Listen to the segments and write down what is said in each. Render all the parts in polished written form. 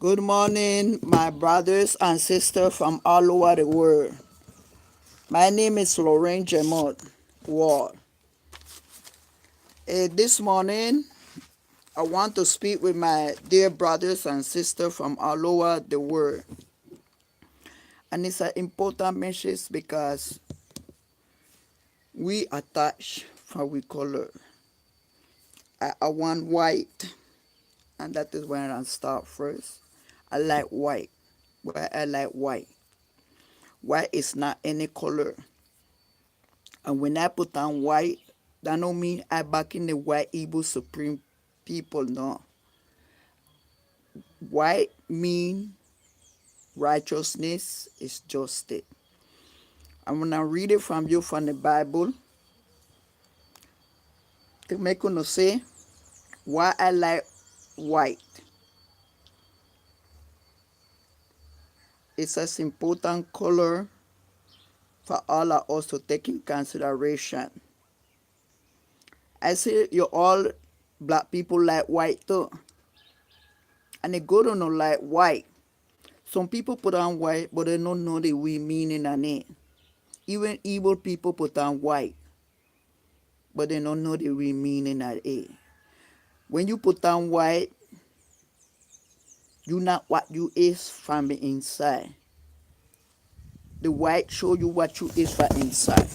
Good morning, my brothers and sisters from all over the world. My name is Lorraine Jemot Ward. This morning, I want to speak with my dear brothers and sisters from all over the world. And it's an important message because we attach from we color. I want white, and that is where I start first. I like white. Why I like white? White is not any color. And when I put on white, that don't mean I back in the white evil supreme people, no. White mean righteousness is justice. I'm gonna read it from you from the Bible to make you say why I like white. It's an important color for all of us to take in consideration. I say you all black people like white too. And they go to know like white. Some people put on white, but they don't know the real meaning on it. Even evil people put on white, but they don't know the real meaning of it. When you put on white, you not what you is from the inside. The white show you what you is from inside.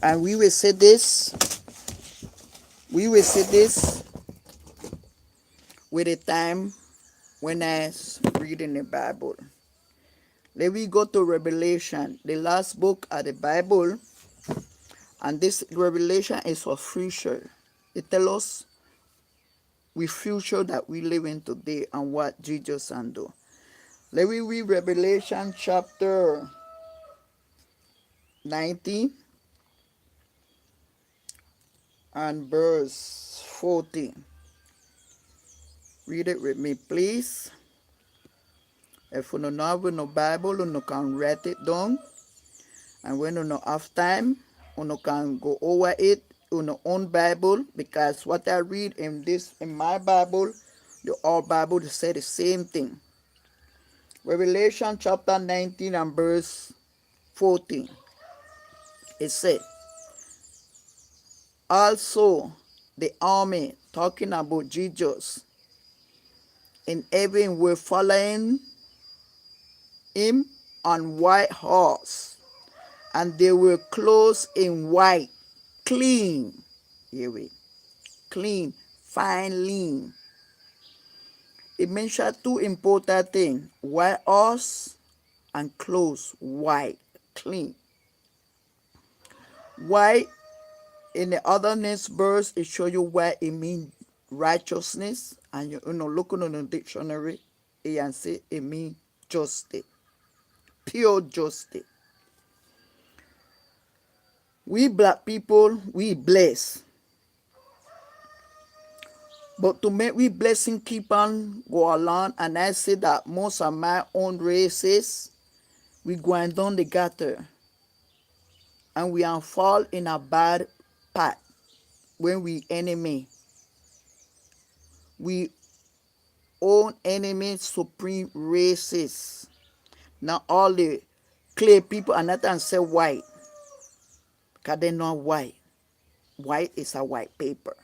And we will say this with the time when I was reading the Bible. Let me go to Revelation, the last book of the Bible. And this revelation is for future. It tells us we future that we live in today and what Jesus can do. Let me read Revelation chapter 19 and verse 14. Read it with me, please. If you don't have no Bible, you can write it down. And when you don't have time, you can go over it in your own Bible, because what I read in my Bible, the old Bible say the same thing. Revelation chapter 19 and verse 14. It said, also the army, talking about Jesus, in heaven were following him on white horse, and they were clothed in white, clean, here we, clean, fine linen. It mentioned two important things: white horse and clothes white, clean. White, in the other next verse, it show you why it means righteousness, and you know, looking on the dictionary, it and say it means justice, pure justice. We black people, we bless. But to make we blessing keep on go along, and I say that most of my own races, we going down the gutter. And we are fall in a bad path when we enemy. We own enemy supreme races. Now all the clear people are not and say white, because they're not white. White is a white paper.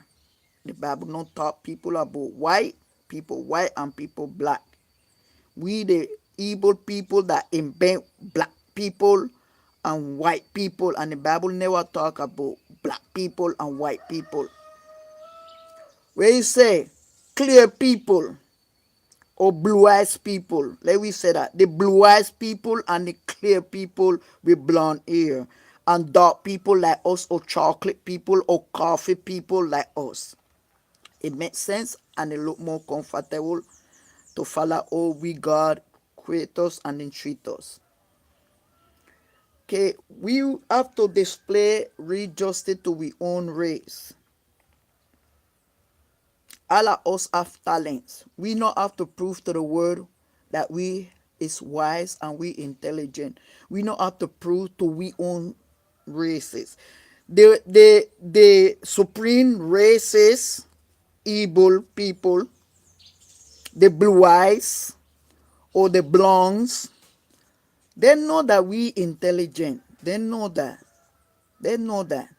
The Bible don't talk people about white and people black. We the evil people that invent black people and white people, and the Bible never talk about black people and white people. Where you say clear people or blue eyes people, let me say that the blue eyes people and the clear people with blonde hair, and dark people like us, or chocolate people or coffee people like us. It makes sense and it look more comfortable to follow all we God create us and then treat us. Okay, we have to display real justice to we own race. All of us have talents. We not have to prove to the world that we is wise and we intelligent. We not have to prove to we own races. The supreme races, evil people, the blue eyes or the blondes. They know that we intelligent. They know that. They know that.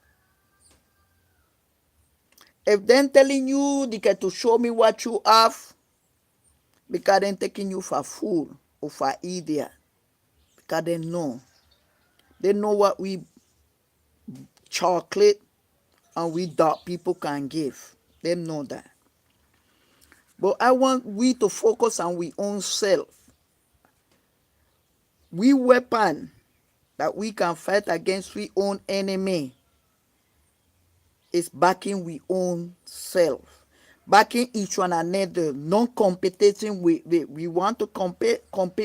If they're telling you they get to show me what you have, because they're taking you for fool or for idiot. Because they know. They know what we chocolate and we dark people can give. They know that. But I want we to focus on we own self. We weapon that we can fight against we own enemy is backing we own self. Backing each one another, not competing with we want to compete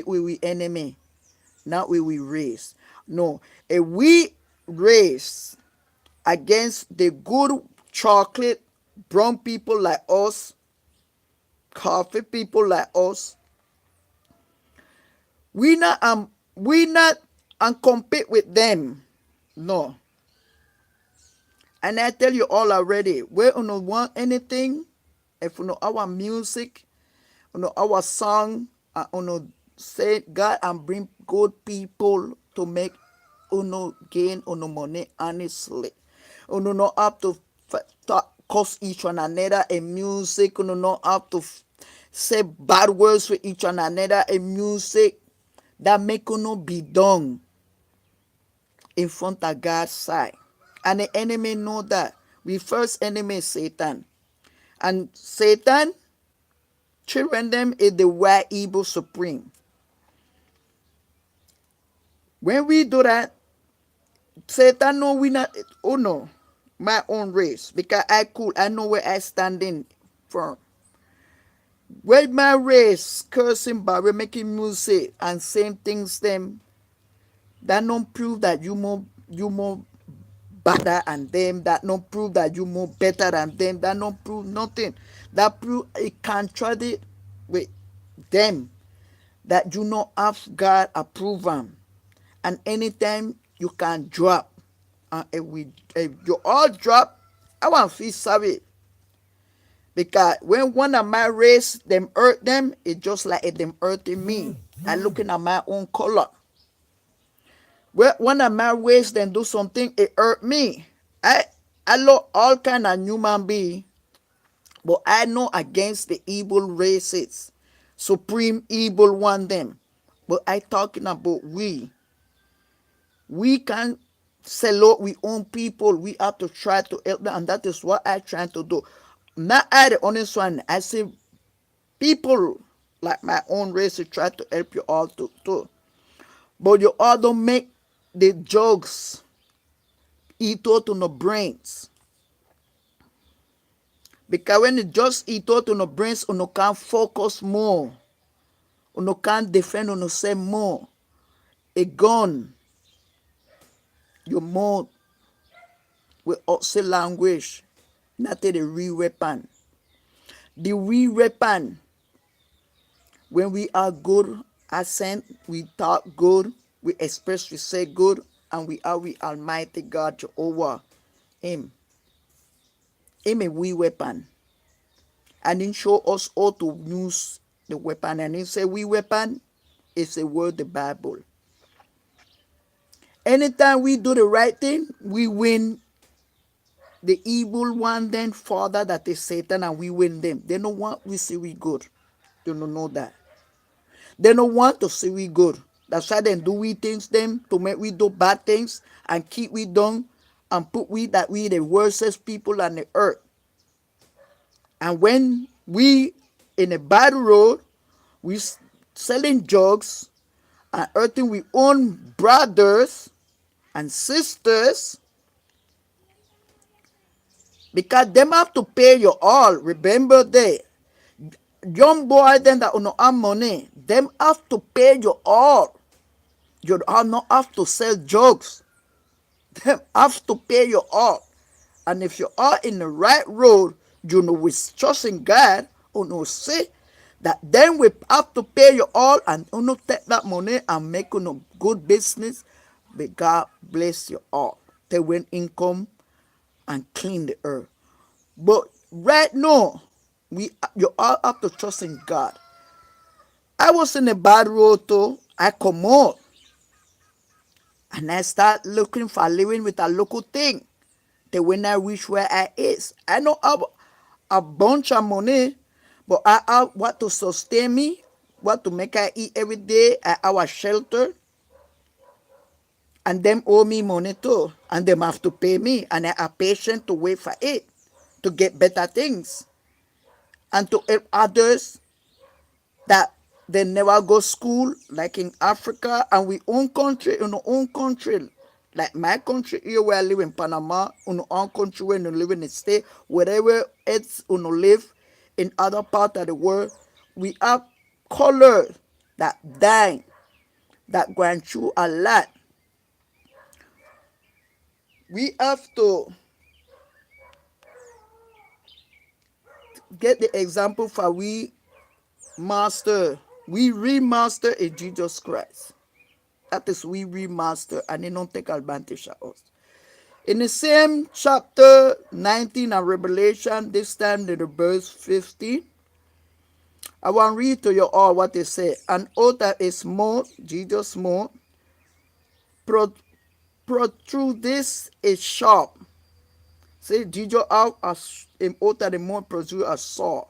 with we enemy, not with we race. No, if we race against the good chocolate brown people like us, coffee people like us, we not and compete with them. No. And I tell you all already, we don't want anything. If you know our music, you know our song, you know say God and bring good people to make you know gain you know money honestly. You know not have to cost each one another in music. You know not have to say bad words with each one another in music. That make you know be done in front of God's side. And the enemy know that. We first enemy is Satan. And Satan, children them is the white evil supreme. When we do that, Satan know we not, oh no, my own race. Because I know where I standing from. Where my race cursing by we making music and saying things them that don't prove that you more better than them, that don't prove that you more better than them, that don't prove nothing. That prove it contradict with them that you not have God approve them. And anytime you can drop, and if you all drop, I want to feel sorry. Because when one of my race them hurt them, it's just like it them hurting me. I looking at my own color. When a man ways then do something, it hurt me. I love all kind of human being, but I know against the evil races, supreme evil one them. But I talking about we. We can sell out we own people. We have to try to help them, and that is what I trying to do. Not I the honest one. I say people like my own race to try to help you all too. But you all don't make the jokes eat out on the brains. Because when you just eat out on the brains, you can't focus more. You can't defend yourself more. A gun, your mouth with also language, not the real weapon. The real weapon, when we are good, accent, we talk good, we express, we say good, and we are with Almighty God Jehovah. Him. Him a we weapon. And he show us how to use the weapon. And he say we weapon is a word the Bible. Anytime we do the right thing, we win the evil one then father that is Satan, and we win them. They don't want we see we good. They don't know that. They don't want to see we good. That's why they do we things them to make we do bad things and keep we down and put we that we the worstest people on the earth. And when we in a bad road, we selling drugs and hurting we own brothers and sisters, because them have to pay you all. Remember the young boy then that don't have money, them have to pay you all. You are not have to sell drugs. Them have to pay you all. And if you are in the right road, you know with trusting God, you know say that then we have to pay you all, and you know take that money and make you know good business. But God bless you all. They win income and clean the earth. But right now, You all have to trust in God. I was in a bad road too. I come out and I start looking for living with a local thing. Then when I reach where I is, I don't have a bunch of money, but I have what to sustain me, what to make I eat every day. I have a shelter, and them owe me money too, and them have to pay me, and I are patient to wait for it, to get better things, and to help others that they never go school, like in Africa, and we own country, in our own country, like my country here where I live in Panama, in our own country where you live in the state, wherever it's you live in other part of the world, we have color that dying, that going through a lot. We have to get the example for we remaster in Jesus Christ. That is we remaster, and they don't take advantage of us. In the same chapter 19 of Revelation, this time in the verse 50, I want to read to you all what they say. An oath that is smote, Jesus smote, protrude this is sharp. Say, Jesus out as an oath that the more produce a saw.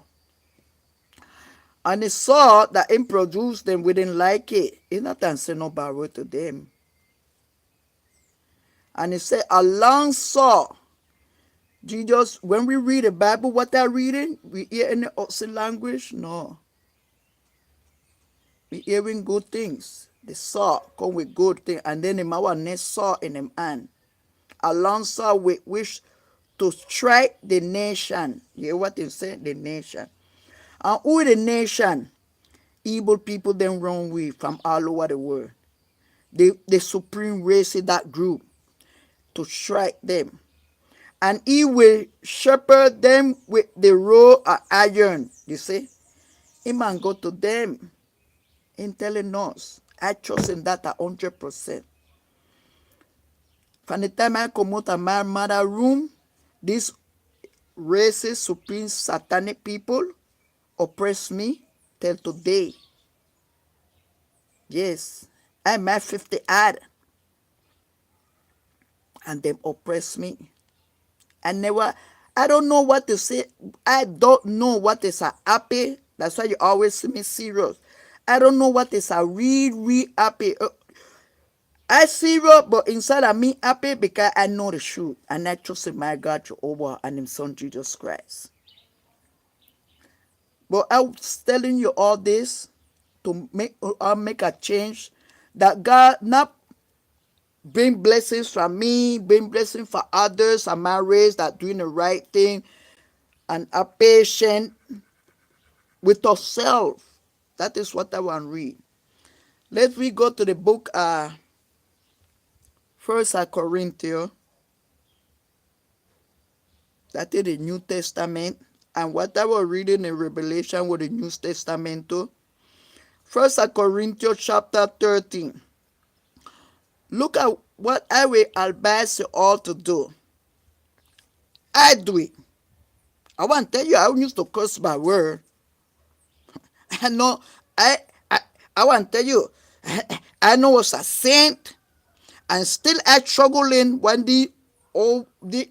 And the saw that him produced them, we didn't like it. He not answer no bad word to them. And he said, a long saw. Jesus, when we read the Bible, what they're reading, we hear any other language? No. We hearing good things. The saw come with good things. And then the our next saw in them hand. A long saw with which to strike the nation. You hear what they say? The nation. And who the nation? Evil people then run with from all over the world. The supreme race in that group to strike them. And he will shepherd them with the rod of iron. You see? He man go to them in telling us. I trust in that 100%. From the time I come out of my mother room, these racist, supreme, satanic people oppress me till today. Yes, I'm at 50 odd, and them oppress me. I don't know what to say. I don't know what is a happy. That's why you always see me serious. I don't know what is a real happy. I serious, but inside of me happy because I know the truth. And I trust in my God Jehovah and his son Jesus Christ. But I was telling you all this to make a change. That God not bring blessings from me, bring blessings for others and my race that doing the right thing and are patient with ourselves. That is what I want to read. Let me go to the book First Corinthians. That is the New Testament. And what I was reading in Revelation was the New Testament too. First Corinthians chapter 13. Look at what I will advise you all to do. I do it. I want to tell you, I used to curse my word. I know, I, I, I want to tell you, I know I was a saint, and still I struggling when the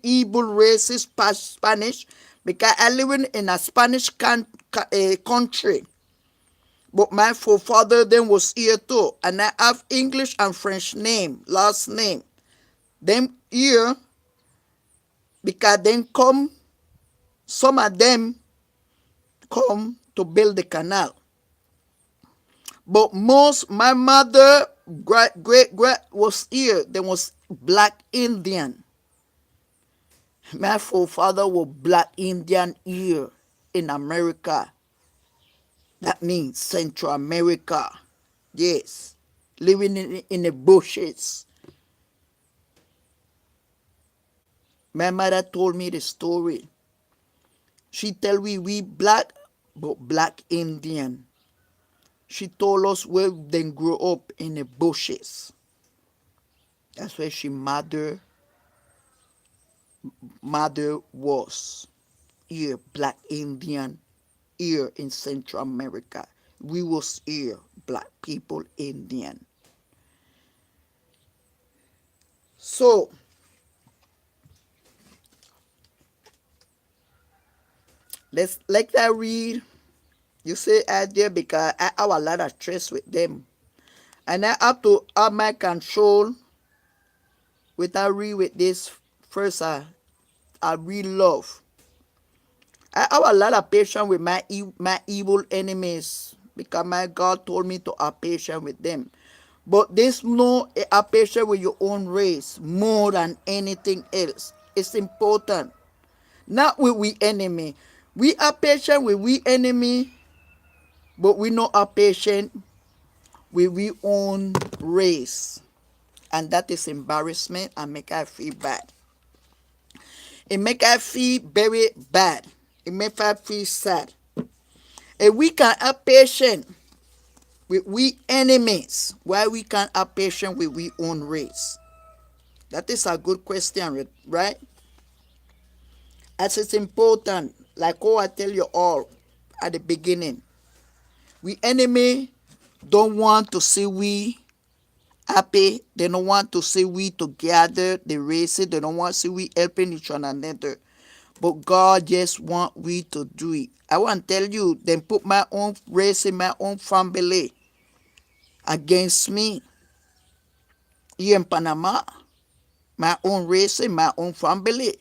evil races pass Spanish, because I live in a Spanish country. But my forefather then was here too, and I have English and French name, last name. Them here, because then come, some of them come to build the canal. But most, my mother, great was here. There was black Indian. My forefather was black Indian here in America. That means Central America. Yes. Living in the bushes. My mother told me the story. She tell we black, but black Indian. She told us where they grew up in the bushes. That's where she mother was. Here, black Indian. here in Central America. We was here, black people, Indian. So let's like that read. You say I did because I have a lot of stress with them. And I have to have my control with I read with this first I read love. I have a lot of patience with my evil enemies because my God told me to have patience with them. But there's no a patience with your own race more than anything else. It's important. Not with we enemy. We are patient with we enemy, but we not are patient with we own race. And that is embarrassment and make I feel bad. It make I feel very bad. It make I feel sad. If we can have patience with we enemies, why we can't have patience with we own race? That is a good question, right? As it's important, like how I tell you all at the beginning, we enemy don't want to see we happy. They don't want to see we together, the races. They don't want to see we helping each another. But God just want we to do it. I want to tell you, then put my own race in my own family against me. Here in Panama, my own race in my own family.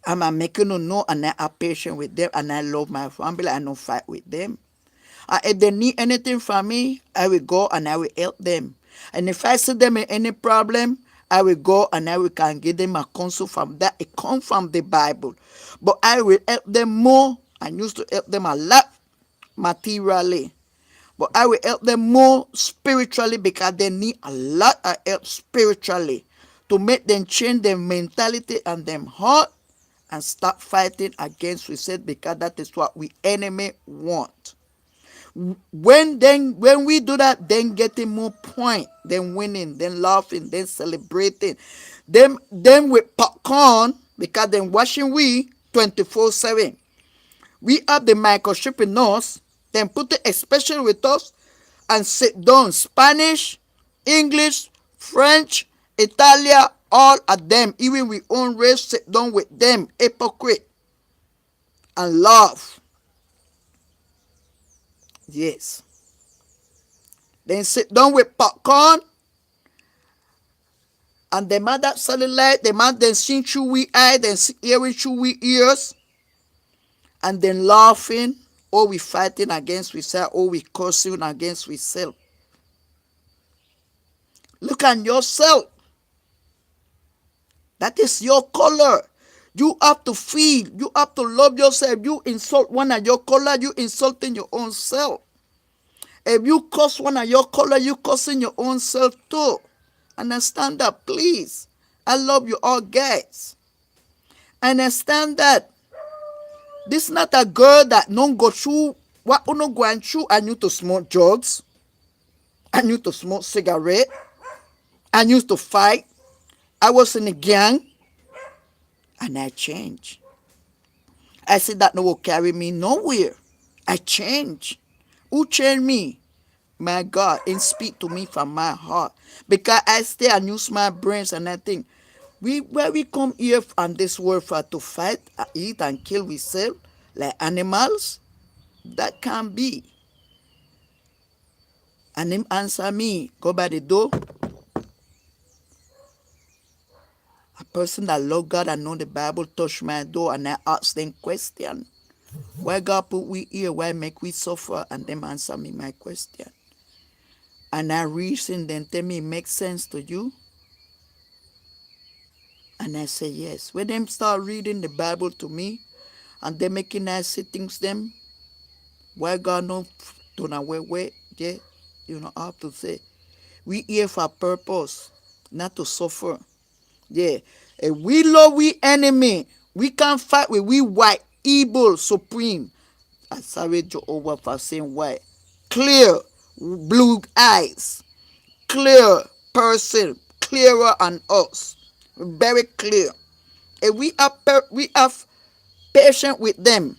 I'm making you know and I am patient with them and I love my family. I don't fight with them. If they need anything from me, I will go and I will help them. And if I see them in any problem, I will go and I will can give them a counsel from that. It comes from the Bible. But I will help them more. I used to help them a lot materially. But I will help them more spiritually because they need a lot of help spiritually to make them change their mentality and their heart and start fighting against we said because that is what we enemy want. When we do that, then getting more point, then winning, then laughing, then celebrating, then with popcorn because then watching we 24/7. We have the microchip in us, then put the expression with us and sit down Spanish, English, French, Italian, all of them, even we own race, sit down with them, hypocrite, and laugh. Yes. Then sit down with popcorn and the man that cellulite, the man then seeing through we eye, then hearing through we ears, and then laughing, or we fighting against we self, or we cursing against we self. Look at yourself. That is your color. You have to feel. You have to love yourself. You insult one of your color, you insulting your own self. If you curse one of your color, you cursing your own self too. Understand that, please. I love you all guys. Understand that. This is not a girl that don't go through what you not going through. I need to smoke drugs. I need to smoke cigarette. I used to fight. I was in a gang. And I changed. I said that no will carry me nowhere. I changed. Who changed me? My God, and speak to me from my heart. Because I stay and use my brains and I think, where we come here on this world for to fight, eat and kill ourselves like animals, that can't be. And him answer me, go by the door. A person that love God and know the Bible touch my door and I ask them question. Why God put we here? Why make we suffer? And them answer me my question. And I reason then tell me it makes sense to you. And I say yes. When them start reading the Bible to me and they making I see things them, why God no turn away, yeah, you know how to say. We here for a purpose, not to suffer. Yeah. If we love we enemy, we can fight with we white, evil, supreme. I sorry Jehovah for saying white. Clear, blue eyes, clear person, clearer than us. Very clear. If we have patience with them,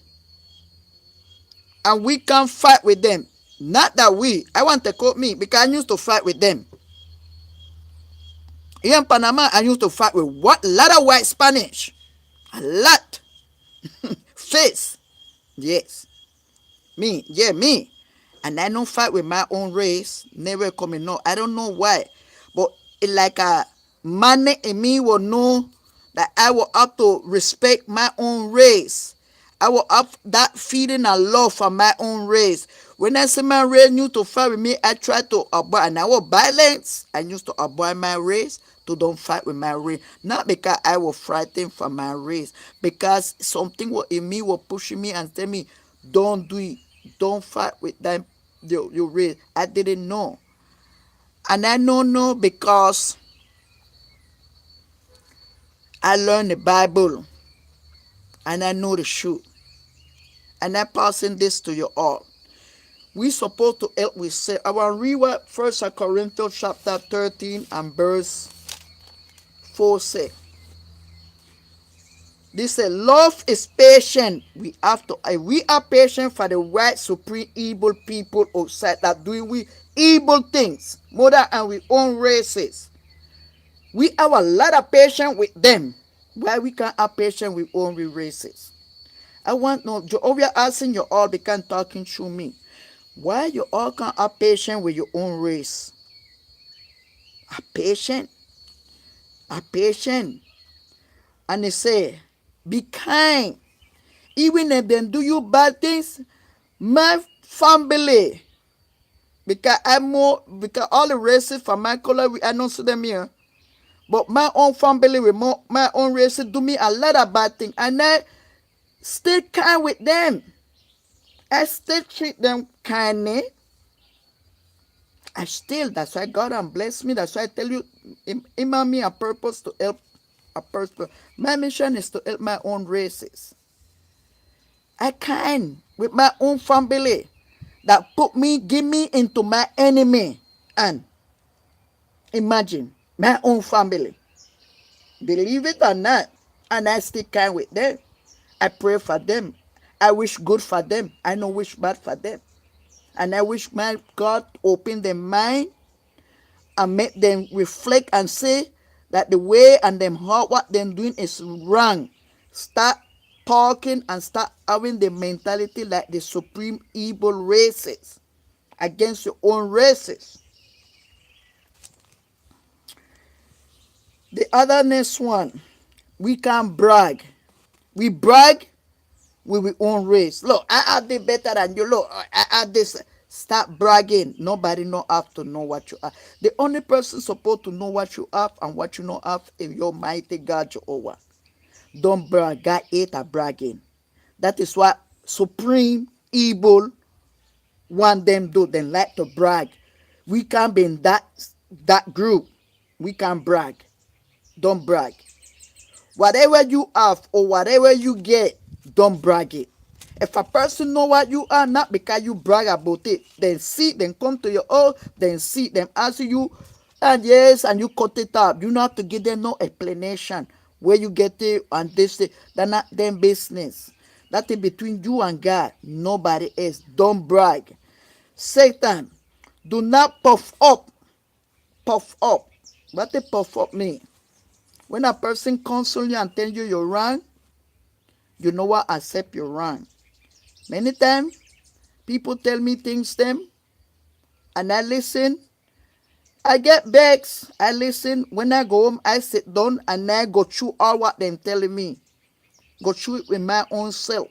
and we can't fight with them. Not that I want to quote me because I used to fight with them. Here in Panama, I used to fight with what? A lot of white Spanish. A lot. Face. Yes. Me. Yeah, me. And I don't fight with my own race. Never coming. No, I don't know why. But it like a man in me will know that I will have to respect my own race. I will have that feeling of love for my own race. When I see my race used to fight with me, I try to avoid, and I was violence. I used to avoid my race to don't fight with my race. Not because I was frightened for my race, because something in me was pushing me and tell me, don't do it. Don't fight with them, your race. I didn't know. And I don't know because I learned the Bible and I know the truth. And I'm passing this to you all. We supposed to help with say. I want to read what 1 Corinthians chapter 13 and verse 4 say. This say, love is patient. We are patient for the right supreme evil people outside that doing we evil things more than we own races. We have a lot of patience with them. Why we can't have patience with own races? I want no Jehovah asking you all because talking through me. Why you all can't have patience with your own race? Are patient. Are patient. And they say, be kind. Even if they do you bad things, my family, because because all the races from my color, I don't see them here. But my own family with my own races do me a lot of bad things. And I still kind with them. I still treat them kindly. That's why God has blessed me. That's why I tell you, Him and me a purpose to help a person. My mission is to help my own races. I kind with my own family that give me into my enemy. And imagine, my own family. Believe it or not. And I still kind with them. I pray for them. I wish good for them. I don't wish bad for them. And I wish my God open their mind and make them reflect and say that the way and them heart what they're doing is wrong. Start talking and start having the mentality like the supreme evil races against your own races. The other next one, we can brag. We brag with our own race. Look, I have this better than you. Look, I have this. Stop bragging. Nobody no have to know what you have. The only person supposed to know what you have and what you don't have is your mighty God Jehovah. Don't brag. God hate a bragging. That is what supreme evil want them do. They like to brag. We can't be in that group. We can't brag. Don't brag. Whatever you have or whatever you get, don't brag it. If a person know what you are, not because you brag about it, then come to your own, then them ask you, and yes, and you cut it up. You don't have to give them no explanation where you get it and this. They're not them business. That is between you and God. Nobody else. Don't brag. Satan, do not puff up. Puff up. What does puff up mean? When a person counsel you and tell you you're wrong, you know what? Accept you're wrong. Many times, people tell me things them, and I listen. I get vexed. I listen. When I go home, I sit down and I go through all what they're telling me. Go through it with my own self.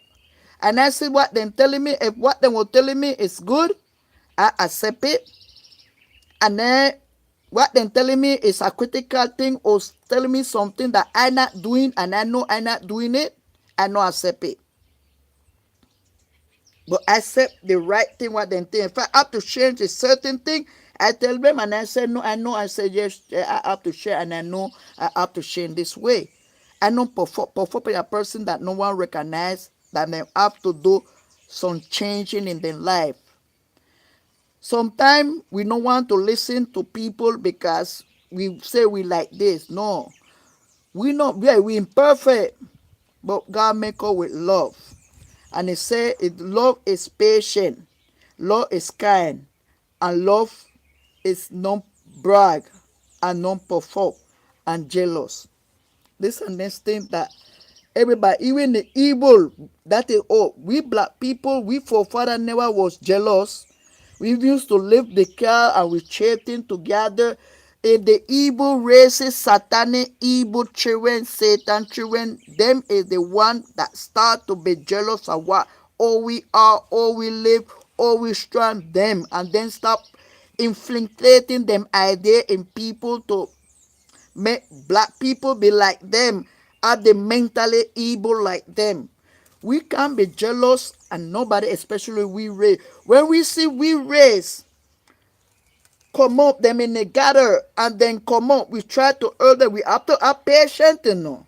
And I see what they're telling me. If what they were telling me is good, I accept it. And then what they're telling me is a critical thing or telling me something that I'm not doing and I know I'm not doing it, I don't accept it. But accept the right thing what they're saying. If I have to change a certain thing, I tell them and I say no, I know. I say yes, I have to share and I know I have to change this way. I don't perform a person that no one recognize that they have to do some changing in their life. Sometimes we don't want to listen to people because we say we like this. No. We imperfect, but God make us with love. And it say love is patient, love is kind, and love is non brag and non perform and jealous. This and next thing that everybody, even the evil, that is all. We black people, we forefather never was jealous. We used to live the car and we chatting together. If the evil races, satanic evil children, Satan children, them is the one that start to be jealous of what all we are, all we live, all we strong them, and then stop infiltrating them idea in people to make black people be like them, are they mentally evil like them. We can't be jealous, and nobody, especially we race. When we see we race come up them in the gather and then come up, we try to earn them. We have to have patience, you know.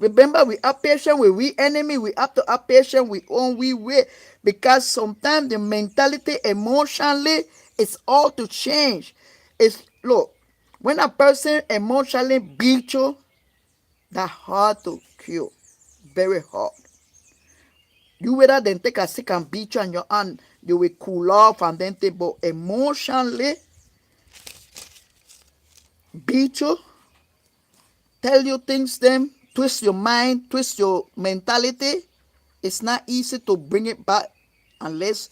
Remember, we are patient with we enemy. We have to have patient with own we way, because sometimes the mentality emotionally is all to change. It's look, when a person emotionally beat you, that hard to cure, very hard. You rather than take a stick and beat you on your hand, you will cool off and then take, but emotionally beat you, tell you things, them twist your mind, twist your mentality. It's not easy to bring it back unless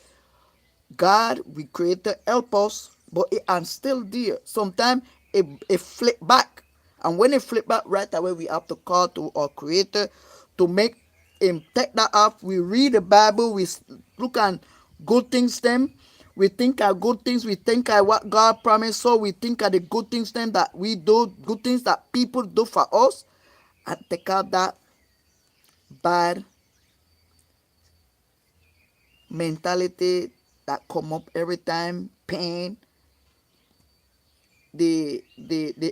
God, we created, help us, but it and still there. Sometimes it flip back. And when it flip back right away, we have to call to our creator to make him take that off. We read the Bible, we look at good things them. We think of good things, we think of what God promised, so we think of the good things then that we do, good things that people do for us, and take out that bad mentality that come up every time, pain, the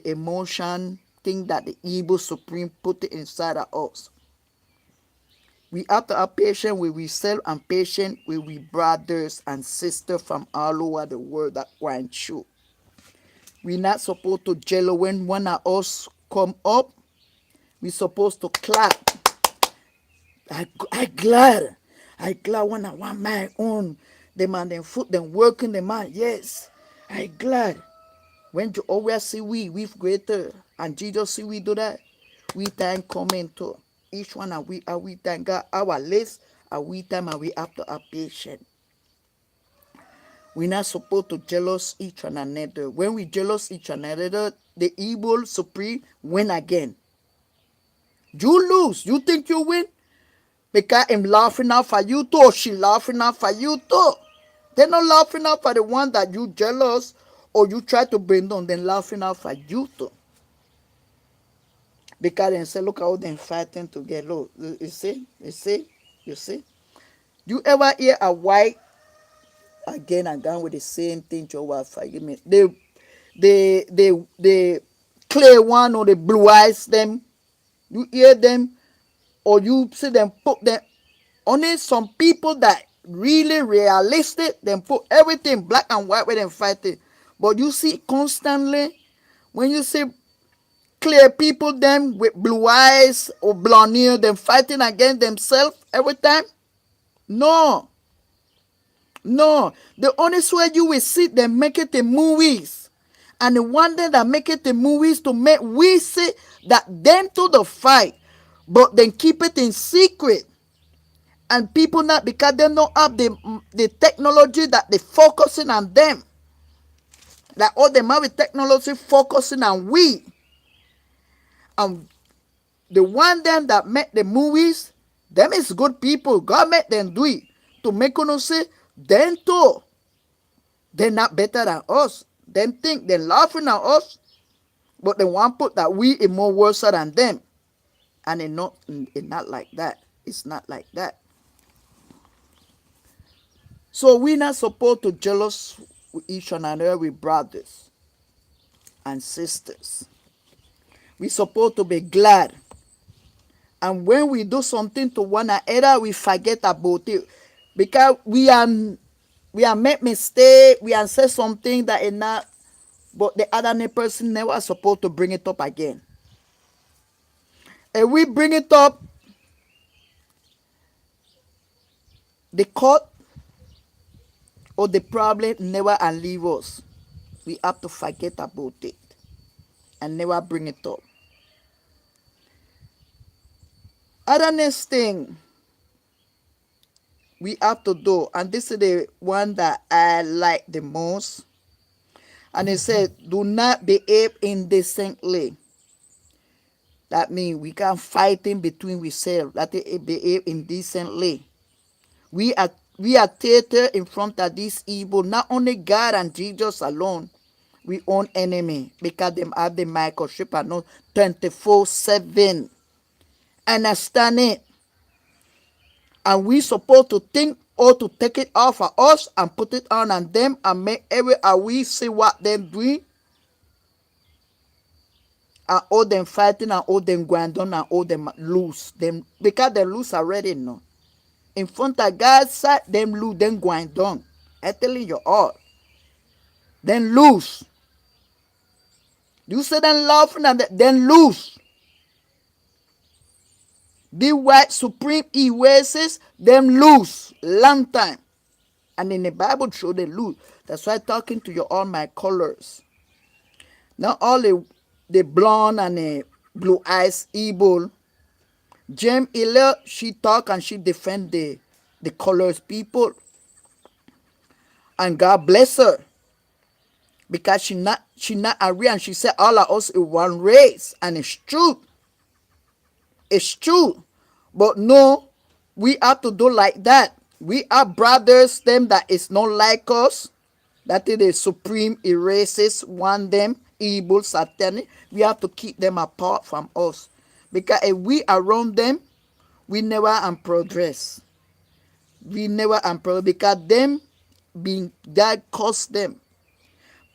emotion thing that the evil supreme put it inside of us. We have to have patience with ourselves and patient with we brothers and sisters from all over the world that going through. We not supposed to jello when one of us come up. We supposed to clap. I glad. I glad when I want my own. The man them foot them working the man. Yes. I glad. When you always see we greater, and Jesus see we do that, we time coming to each one, and we time got our list, and we time and we have to have patience. We not supposed to jealous each one another. When we jealous each another, the evil supreme win again. You lose. You think you win? Because I'm laughing out for you too, or she laughing out for you too. They're not laughing out for the one that you jealous or you try to bring down. They're laughing out for you too. Because they say, look how they're fighting together. Look, you see, you see, you see. You ever hear a white again and again with the same thing? Jehovah forgive me. The clear one or the blue eyes them. You hear them or you see them put them. Only some people that really realistic, then put everything black and white with them fighting. But you see constantly when you see clear people them with blue eyes or blonde hair, them fighting against themselves every time. No, no. The only way you will see them make it in movies. And the one thing that make it in movies to make we see that them to the fight, but then keep it in secret. And people not, because they don't have the technology that they focusing on them. Like all them have with technology focusing on we. And the one them that make the movies, them is good people. God made them do it to make us say, them too, they're not better than us. Them think they're laughing at us, but they want put that we is more worse than them. And it's not like that. It's not like that. So we're not supposed to jealous with each another, with brothers and sisters. We're supposed to be glad. And when we do something to one another, we forget about it. Because we are make mistake, we are say something that is not, but the other person never supposed to bring it up again. If we bring it up, the cut or the problem never and leave us. We have to forget about it and never bring it up. Other next thing we have to do, and this is the one that I like the most, and it said, do not behave indecently. That means we can't fight in between ourselves. That is behave indecently. We are theater in front of this evil. Not only God and Jesus alone, we own enemy because them have the microchip and know 24/7. Understand it? And we supposed to think or to take it off of us and put it on them and make every we see what them doing and all them fighting and all them going down and all them lose them because they lose already now. In front of God's side, them lose, them going down. I telling you all. Then lose. You say them laughing and then lose. The white supreme erases, them lose. Long time. And in the Bible show they lose. That's why talking to you all my colors. Not all the blonde and the blue eyes evil. Jem Hiller, she talk and she defend the colors people. And God bless her. Because she not agree and she said all of us is one race. And it's true. It's true. But no, we have to do like that. We are brothers, them that is not like us. That is the supreme erases, one them, evil, satanic. We have to keep them apart from us. Because if we around them, we never progress. We never progress because them being God caused them.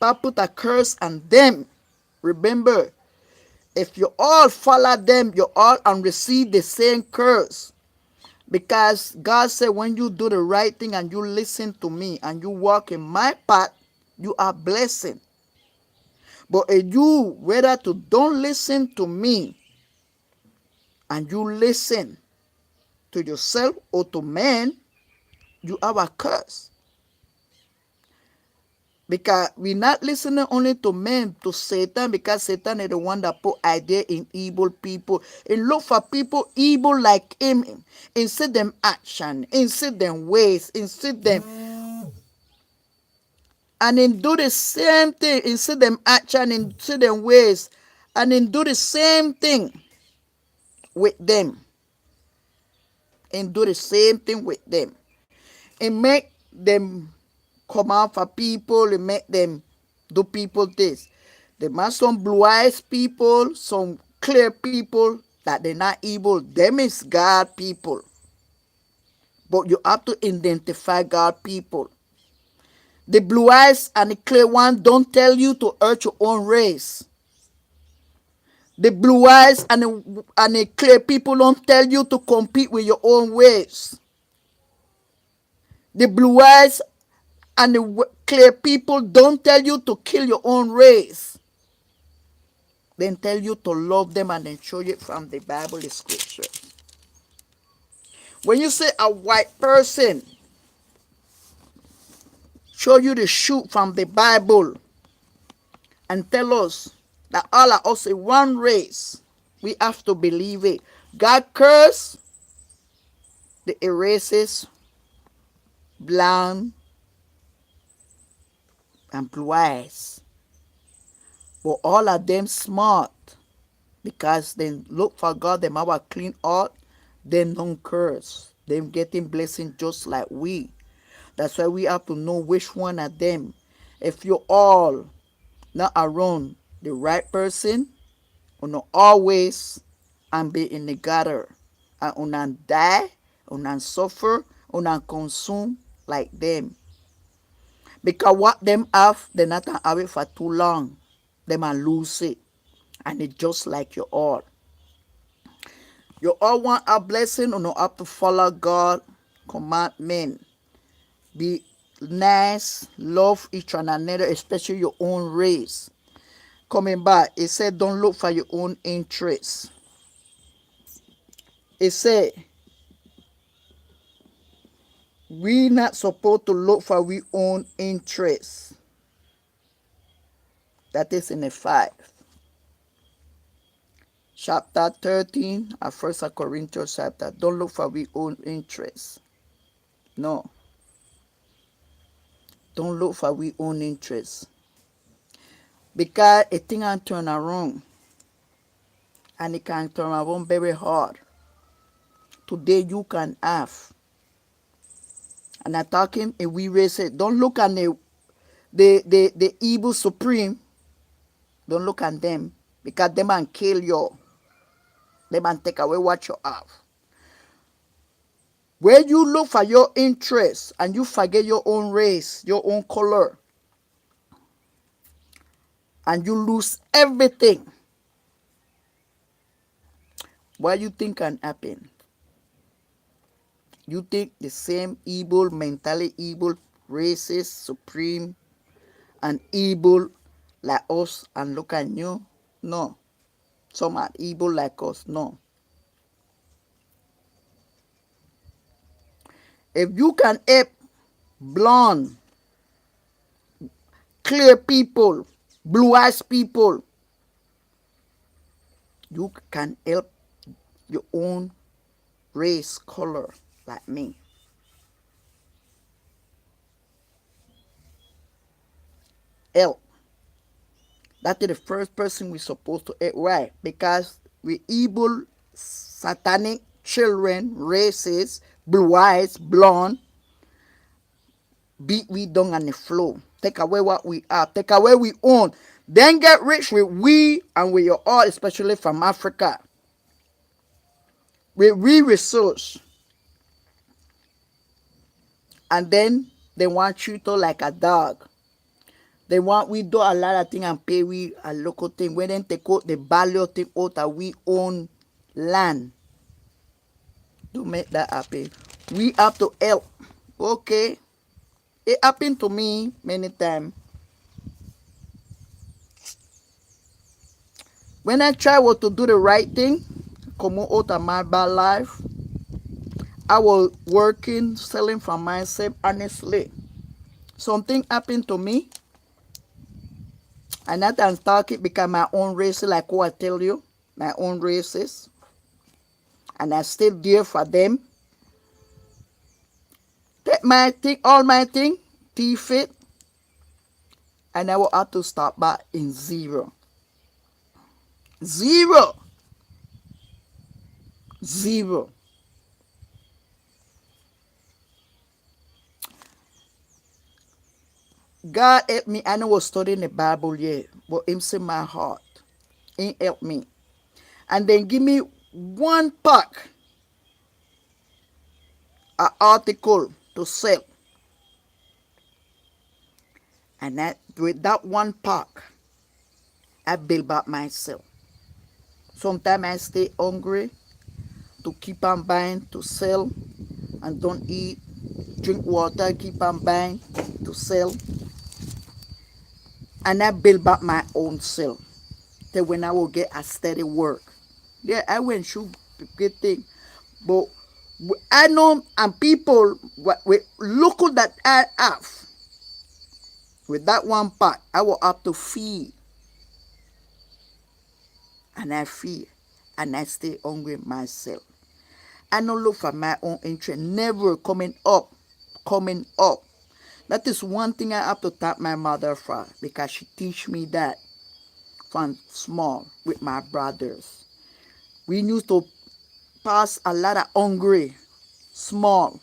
God put a curse on them. Remember, if you all follow them, you all and receive the same curse. Because God said when you do the right thing and you listen to me and you walk in my path, you are blessing. But if you whether to don't listen to me and you listen to yourself or to man, you have a curse. Because we're not listening only to men, to Satan, because Satan is the one that put idea in evil people. And look for people evil like him. And see them action, and see them ways, and see them. And then do the same thing, and see them action, and see them ways. And then do the same thing with them. And do the same thing with them. And make them come out for people and make them do people this. There are some blue eyes people, some clear people that they're not evil. Them is God people. But you have to identify God people. The blue eyes and the clear one don't tell you to hurt your own race. The blue eyes and the clear people don't tell you to compete with your own ways. The blue eyes and the clear people don't tell you to kill your own race. They tell you to love them and then show you from the Bible, the scripture. When you say a white person show you the shoot from the Bible and tell us that all of us is one race, we have to believe it. God cursed the races, blonde and blue eyes. But all of them smart because they look for God, them have a clean heart, them don't curse. Them getting blessing just like we. That's why we have to know which one of them. If you all not around the right person, you know always and be in the gutter. And you not die, you not suffer, you not consume like them. Because what them have, they not have it for too long. They might lose it. And it's just like you all. You all want a blessing, you know have to follow God commandment. Be nice, love each another, especially your own race. Coming back, it said don't look for your own interests. It said We not supposed to look for we own interests. That is in the 5. Chapter 13 of 1 Corinthians chapter. Don't look for we own interests. No. Don't look for we own interests. Because a thing can turn around. And it can turn around very hard. Today you can have. And I'm talking if we raise it. Don't look at the evil supreme. Don't look at them. Because they man kill you. They man take away what you have. When you look for your interests and you forget your own race, your own color, and you lose everything, what you think can happen? You think the same evil, mentally evil, racist, supreme, and evil like us and look at you? No. Some are evil like us. No. If you can help blonde, clear people, blue eyes people, you can help your own race, color, like me. Help. That is the first person we're supposed to help. Why? Because we evil, satanic children, races, blue eyes, blonde, beat we down on the floor. Take away what we have. Take away we own. Then get rich with we and with your all, especially from Africa. With we resource. And then they want you to like a dog. They want we do a lot of things and pay we a local thing. When they take out the value thing out of we own land. To make that happen. We have to help. Okay. It happened to me many times. When I try to do the right thing, come out of my bad life, I was working, selling for myself honestly. Something happened to me. And that I'm talking because my own race, like what I tell you, my own races. And I still there for them. Take my thing, all my thing, thief it. And I will have to start back in zero. Zero. Zero. God help me. I know I was studying the Bible yet, but Him see my heart. He help me. And then give me one pack, an article to sell. And that, with that one pack, I build back myself. Sometimes I stay hungry to keep on buying, to sell, and don't eat. Drink water, keep on buying, to sell. And I build back my own self. Till when I will get a steady work. Yeah, I went through good thing. But I know and people with look that I have. With that one part, I will have to feed. And I feed. And I stay hungry myself. I don't look for my own interest. Never coming up. Coming up. That is one thing I have to thank my mother for. Because she teach me that from small with my brothers. We used to pass a lot of hungry. Small.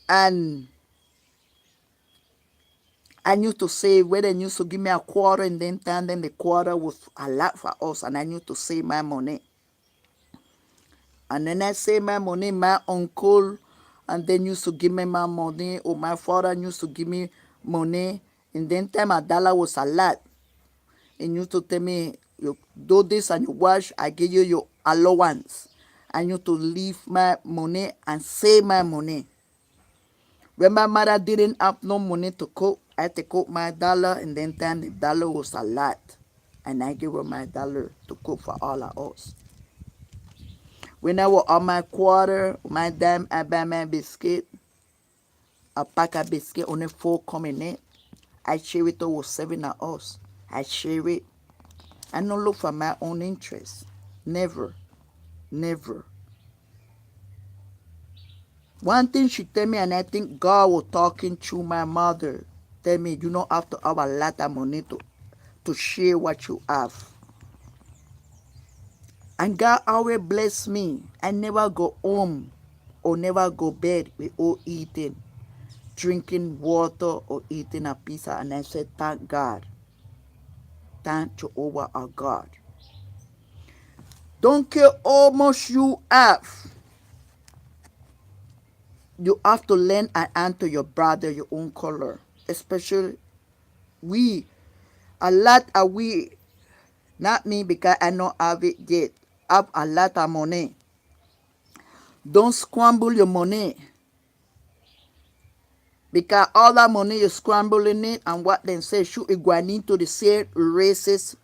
And I used to save, where they used to give me a quarter and then the quarter was a lot for us, and I used to save my money. And then I save my money, my uncle, and then used to give me my money, or my father used to give me money, and then time a dollar was a lot. And used to tell me, you do this and you wash, I give you your allowance. I used to leave my money and save my money. When my mother didn't have no money to cook, I take out my dollar, and then the dollar was a lot. And I give her my dollar to cook for all of us. When I was on my quarter, my dime, I buy my biscuit, a pack of biscuit, only four come in it. I share it with 7 of us. I share it. I don't look for my own interest. Never. Never. One thing she tell me, and I think God was talking through my mother, tell me you don't have to have a lot of money to share what you have. And God always bless me. I never go home or never go bed without eating, drinking water or eating a pizza. And I said, thank God. Thank Jehovah our God. Don't care how much you have. You have to lend an hand to your brother your own color. Especially we. A lot of we, not me because I don't have it yet, have a lot of money. Don't scramble your money. Because all that money you scrambling it and what they say should it going into the same races.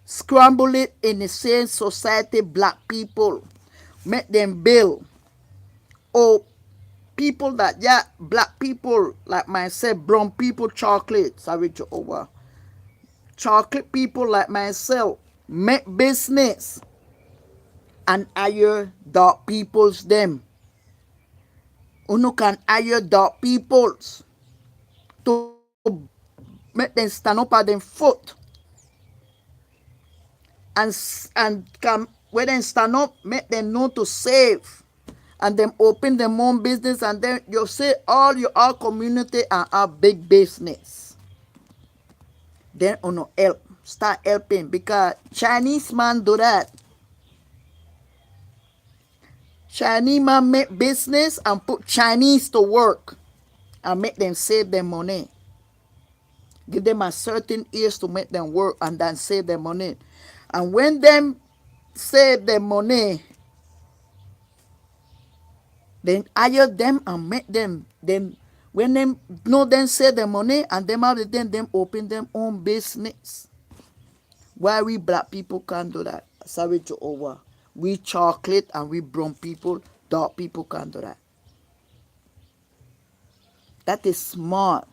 Scramble it in the same society, black people. Make them bill. Or people that, yeah, black people like myself, brown people, chocolate, sorry Jehovah. Chocolate people like myself, make business and hire dark peoples them. Uno can hire dark peoples to make them stand up at them foot and come when they stand up, make them know to save and them open them own business and then you say all your our community and our big business. Then uno help, start helping because Chinese man do that. Chinese man make business and put Chinese to work and make them save their money. Give them a certain years to make them work and then save their money. And when them save their money, then hire them and make them when them know them save their money and them have them open them own business. Why we black people can't do that? Sorry Jehovah. We chocolate and we brown people, dark people can't do that. That is smart.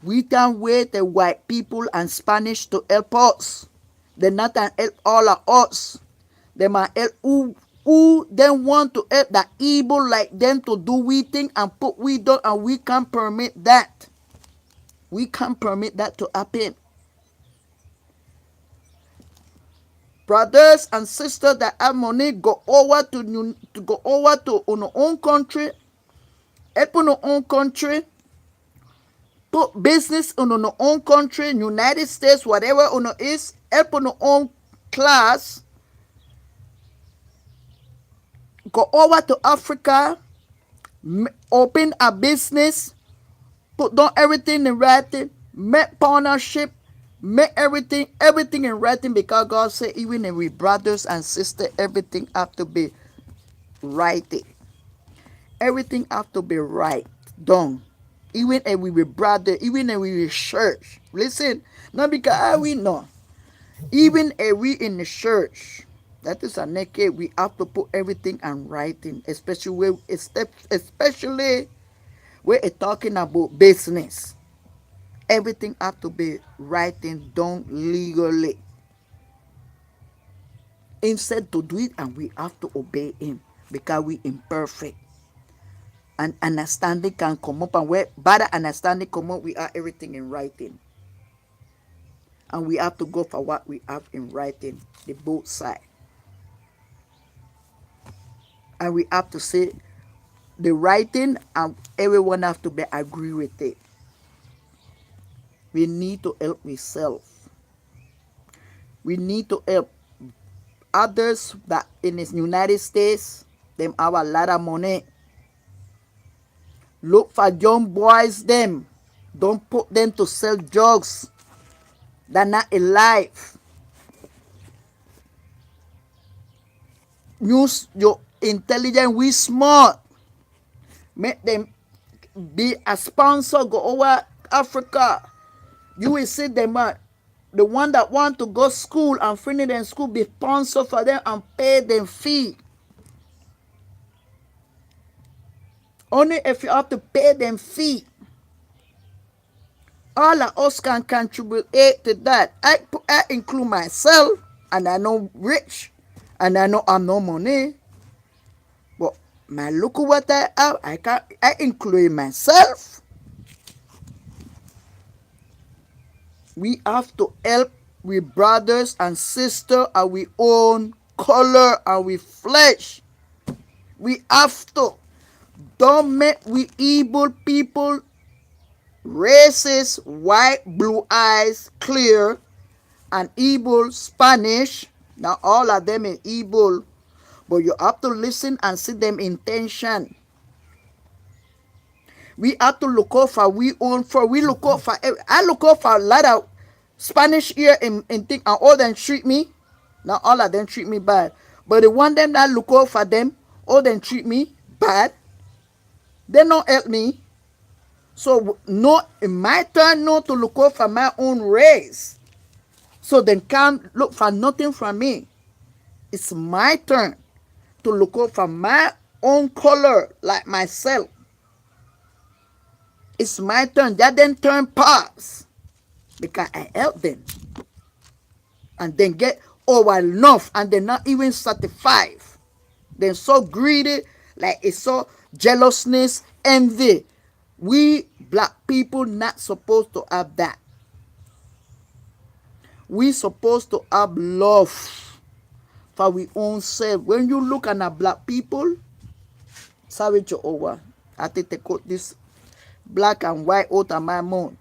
We can wait the white people and Spanish to help us. They not can help all of us. They might help who then want to help the evil like them to do we thing and put we down and we can't permit that. We can't permit that to happen. Brothers and sisters that have money go over to our own country, help in our own country, put business in our own country, United States, whatever uno is, help in our own class, go over to Africa, open a business, put down everything in writing, make partnership, make everything in writing because God said even if we brothers and sisters, everything have to be righted. Everything have to be right done. Even if we be brother, even if we be church. Listen, not because we know. Even if we in the church, that is a naked, we have to put everything in writing, especially when it's talking about business. Everything have to be writing done legally. Instead to do it and we have to obey him because we imperfect. And understanding can come up and where better understanding come up, we are everything in writing. And we have to go for what we have in writing, the both sides. And we have to say the writing and everyone have to be agree with it. We need to help ourselves. We need to help others that in the United States, them have a lot of money. Look for young boys them. Don't put them to sell drugs. They're not alive. Use your intelligence, we smart. Make them be a sponsor, go over Africa. You will see them the one that want to go school and finish their school, be sponsor for them and pay them fee. Only if you have to pay them fee. All of us can contribute to that. I include myself, and I know rich, and I know I'm no money. But my look at what I have, I include myself. We have to help with brothers and sisters and we own color and we flesh. We have to. Don't make we evil people, racist, white, blue eyes, clear, and evil Spanish. Now all of them is evil, but you have to listen and see them intention. We have to look out for we own for we look out for I look out for a lot of Spanish here in thing and all them treat me. Not all of them treat me bad. But the one them that look out for them, all them treat me bad. They don't help me. So no, in my turn not to look out for my own race. So they can't look for nothing from me. It's my turn to look out for my own color like myself. It's my turn. That then turn pass. Because I help them. And then get over enough and they're not even satisfied. They're so greedy, like it's so jealousness, envy. We black people not supposed to have that. We supposed to have love for we own self. When you look at the black people, sorry Jehovah, I think they cut this black and white out of my mouth.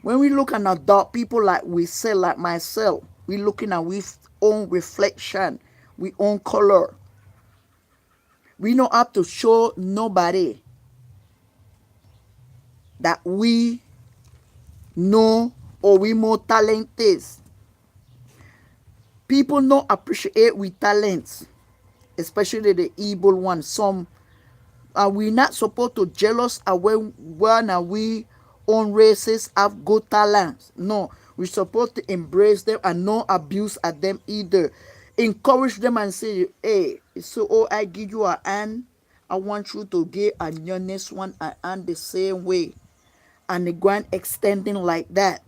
When we look at the dark people like we say, like myself, we looking at we own reflection, we own color. We don't have to show nobody that we know or we more talented. People don't appreciate we talents, especially the evil ones. Some and we not supposed to jealous of when one of we own races have good talents. No, we're supposed to embrace them and not abuse at them either. Encourage them and say, hey, so oh, I give you a hand. I want you to give a next one a hand the same way. And they go on extending like that.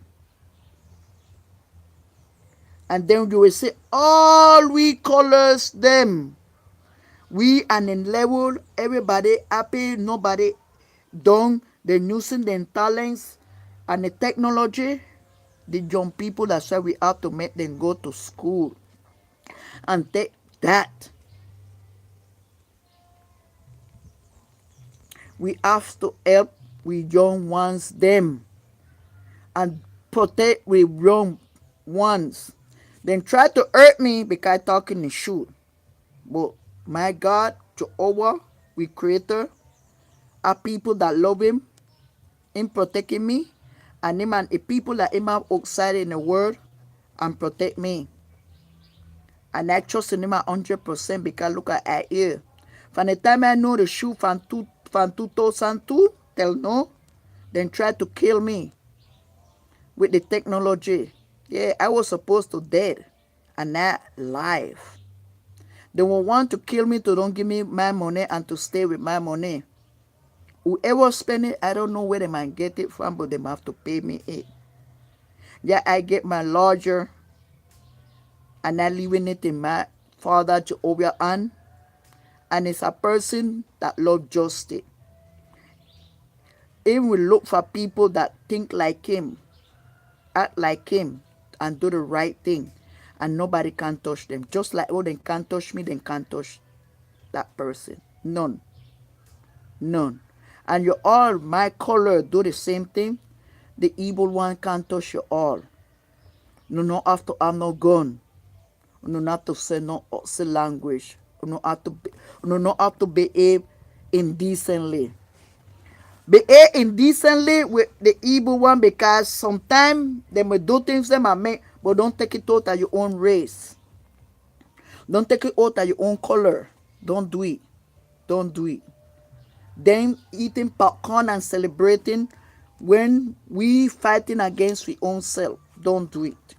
And then you will say, all we colors them. We and in level, everybody happy, nobody done. They're using their talents and the technology. The young people, that's why we have to make them go to school. And take that. We have to help we young ones them. And protect we young ones. Then try to hurt me because I talking the shoot. But my God, Jehovah, we creator, are people that love him, him protecting me, and him and the people that him have outside in the world and protect me. And I trust in him 100% because look at I here. From the time I know the shoe from 2002 till now, then try to kill me with the technology. Yeah, I was supposed to dead and not live. They will want to kill me to don't give me my money and to stay with my money. Whoever spend it, I don't know where they might get it from, but they might have to pay me it. Yeah, I get my lodger and I leaving it in my father Jehovah hand. And it's a person that loves justice. He will look for people that think like him, act like him, and do the right thing. And nobody can touch them. Just like, oh, they can't touch me, they can't touch that person. None. None. And you all, my color, do the same thing. The evil one can't touch you all. You don't have to have no gun. You don't have to say no language. You don't have to behave indecently. Behave indecently with the evil one because sometimes they may do things they might make, but don't take it out of your own race. Don't take it out of your own color. Don't do it. Don't do it. Them eating popcorn and celebrating when we fighting against our own self. Don't do it.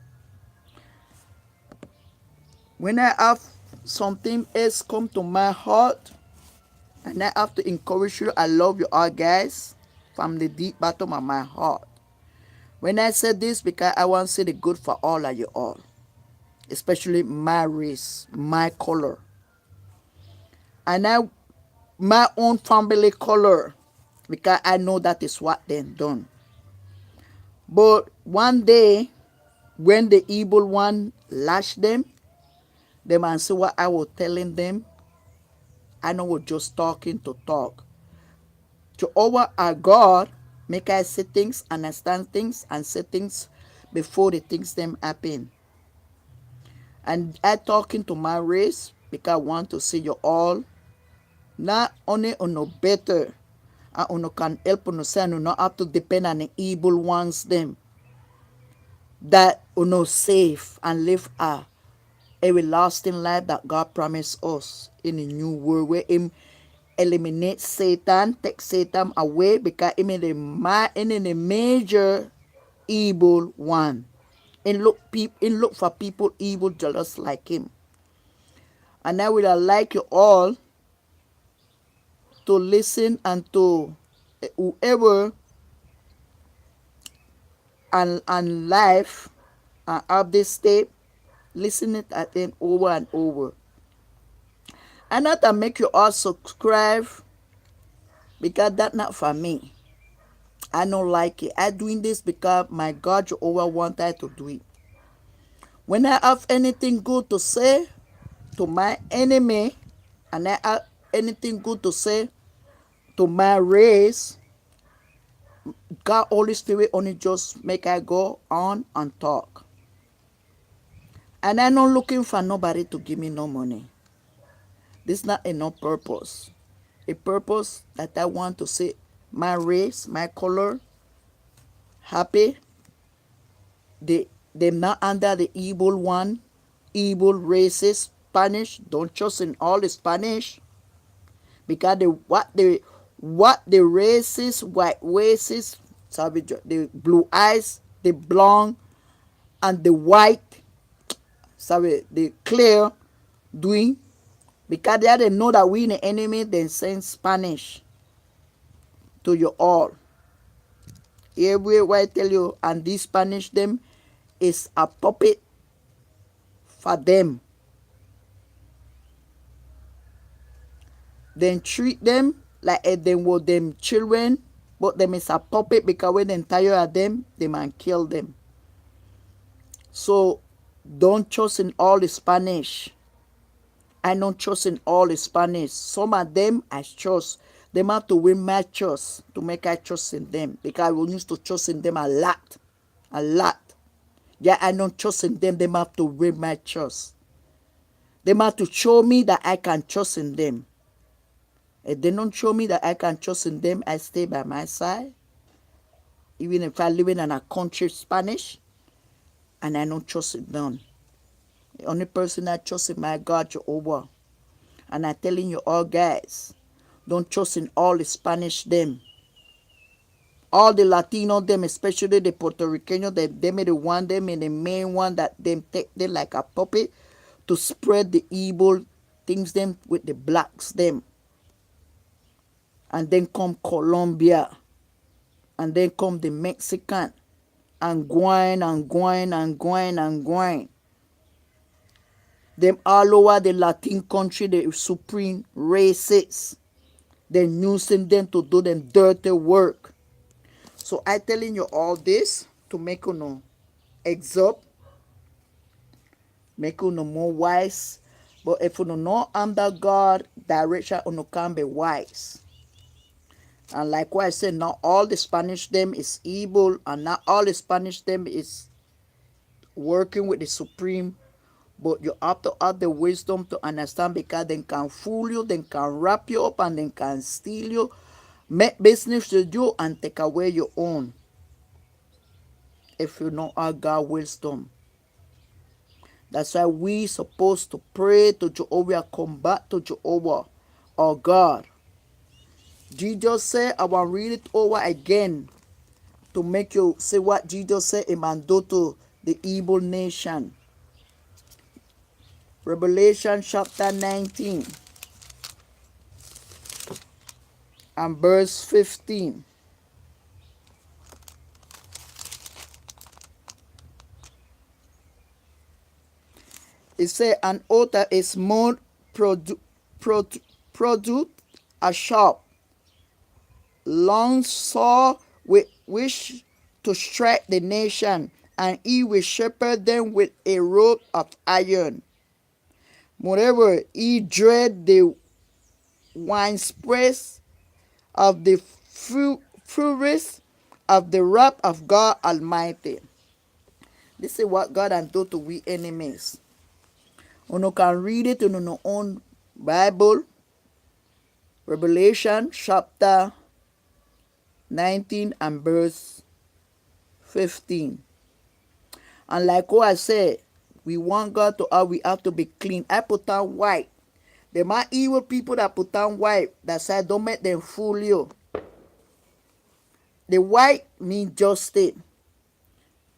When I have something else come to my heart, And I have to encourage you. I love you all, guys, from the deep bottom of my heart. When I say this, because I want to see the good for all of you all, especially my race, my color, and my own family color, because I know that is what they done. But one day, when the evil one lashed them, they man see what I was telling them. I know we're just talking to talk. Jehovah our God make us see things, understand things, and say things before the things them happen. And I talking to my race because I want to see you all not only on no better and on can help on say no not have to depend on the evil ones them that no safe and live a everlasting life that God promised us in a new world where him eliminate Satan, take Satan away because him in the major evil one. And look for people evil just like him. And I would like you all to listen and to whoever and life and have this tape, listen it at them over and over. And not to make you all subscribe because that's not for me. I don't like it. I doing this because my God Jehovah wanted to do it. When I have anything good to say to my enemy, and I have anything good to say to my race, God Holy Spirit only just make I go on and talk. And I'm not looking for nobody to give me no money. This is not a no purpose. A purpose that I want to see my race, my color, happy. They're not under the evil one, evil races, Spanish. Don't trust in all the Spanish. Because what the races, white races, savage, the blue eyes, the blonde, and the white, sorry, the clear doing, because they know that we the enemy, then send Spanish to you all. Everywhere I tell you, and this Spanish them is a puppet for them. Then treat them like if they were them children, but them is a puppet because when they tire of them, they man kill them. So don't trust in all the Spanish. I don't trust in all the Spanish. Some of them I trust. They have to win my trust to make I trust in them. Because I will used to trust in them a lot. A lot. Yeah, I don't trust in them. They have to win my trust. They have to show me that I can trust in them. If they don't show me that I can trust in them, I stay by my side. Even if I live in a country Spanish, and I don't trust in them. The only person I trust is my God Jehovah. And I'm telling you all guys, don't trust in all the Spanish them. All the Latino them, especially the Puerto Rican, them are the one, them are the main one that them take them like a puppet to spread the evil things them with the blacks them. And then come Colombia. And then come the Mexican. And going and going and going and going. Them all over the Latin country, the supreme races. They're using them to do them dirty work. So I telling you all this to make you know exalt, make you know more wise. But if you know not under God direction, you can be wise. And like what I said, not all the Spanish them is evil, and not all the Spanish them is working with the supreme. But you have to have the wisdom to understand, because they can fool you, they can wrap you up, and they can steal you, make business with you, and take away your own. If you don't have God wisdom. That's why we supposed to pray to Jehovah, come back to Jehovah, our God. Jesus said, I will read it over again to make you see what Jesus said in do to the evil nation. Revelation chapter 19. and verse 15. It says, an otter is more produce a sharp, long saw with which to strike the nation, and he will shepherd them with a rod of iron. Moreover, he dread the winespreads of the furies of the wrath of God Almighty. This is what God has done to we enemies. You can read it in your own Bible, Revelation chapter 19 and verse 15. And like what I said, we want God to we have to be clean. I put on white. There are evil people that put on white that say don't make them fool you. The white means justice.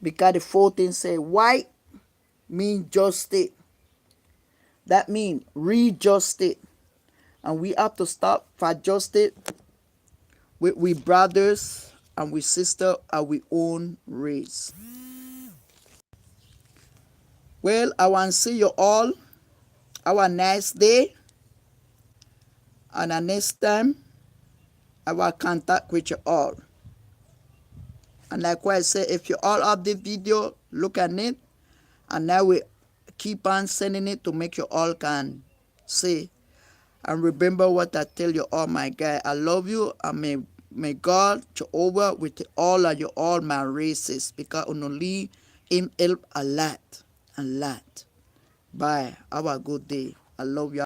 Because the 14 say white means justice. That means read justice. And we have to stop for justice with we brothers and we sisters of we own race. Well, I want to see you all. Have a nice day. And the next time, I will contact with you all. And like what I said, if you all have the video, look at it. And I will keep on sending it to make you all can see. And remember what I tell you all, my guy. I love you. And may God Jehovah with all of you, all my races. Because only Him help a lot. A lot. Bye. Have a good day. I love you.